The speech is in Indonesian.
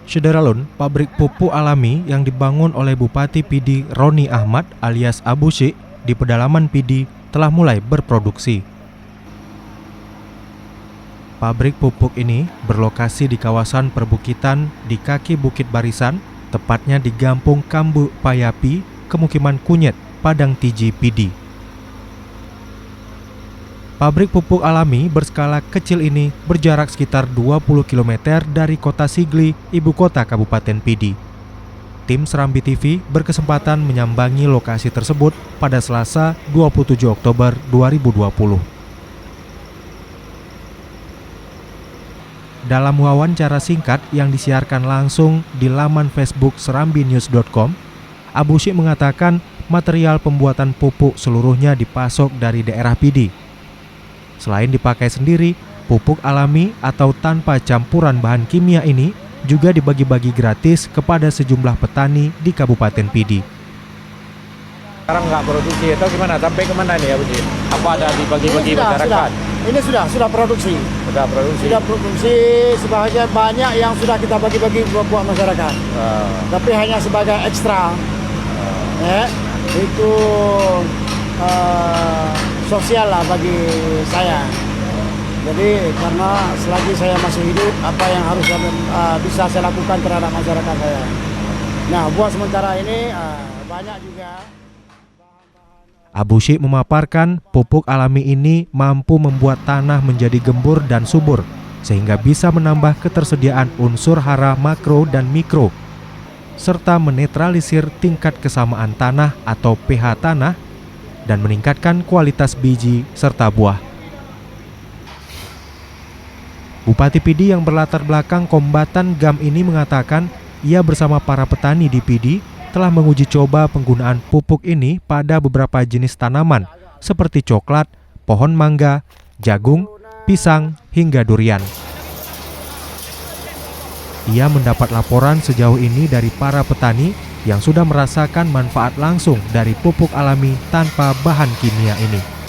Syederalun, pabrik pupuk alami yang dibangun oleh Bupati Pidi Roni Ahmad alias Abu Syik di pedalaman Pidi telah mulai berproduksi. Pabrik pupuk ini berlokasi di kawasan perbukitan di kaki Bukit Barisan, tepatnya di Gampung Kambu Payapi, Kemukiman Kunyit, Padang Tiji, Pidi. Pabrik pupuk alami berskala kecil ini berjarak sekitar 20 km dari kota Sigli, ibu kota Kabupaten Pidi. Tim Serambi TV berkesempatan menyambangi lokasi tersebut pada Selasa 27 Oktober 2020. Dalam wawancara singkat yang disiarkan langsung di laman Facebook serambinews.com, Abu Syik mengatakan material pembuatan pupuk seluruhnya dipasok dari daerah Pidi. Selain dipakai sendiri, pupuk alami atau tanpa campuran bahan kimia ini juga dibagi-bagi gratis kepada sejumlah petani di Kabupaten Pidi. Sekarang nggak produksi atau gimana? Sampai kemana nih Abu Syik? Apa ada dibagi-bagi masyarakat? Ini sudah produksi. Sudah produksi. Sudah produksi, sebagian banyak yang sudah kita bagi-bagi buat masyarakat. Tapi hanya sebagai ekstra. Itu sosial lah bagi saya. Jadi karena selagi saya masih hidup, apa yang harus bisa saya lakukan terhadap masyarakat saya. Nah, buat sementara ini banyak juga. Abu Syik memaparkan pupuk alami ini mampu membuat tanah menjadi gembur dan subur, sehingga bisa menambah ketersediaan unsur hara makro dan mikro, serta menetralisir tingkat kesamaan tanah atau pH tanah, dan meningkatkan kualitas biji serta buah. Bupati Pidi yang berlatar belakang kombatan GAM ini mengatakan ia bersama para petani di Pidi telah menguji coba penggunaan pupuk ini pada beberapa jenis tanaman seperti coklat, pohon mangga, jagung, pisang, hingga durian. Ia mendapat laporan sejauh ini dari para petani yang sudah merasakan manfaat langsung dari pupuk alami tanpa bahan kimia ini.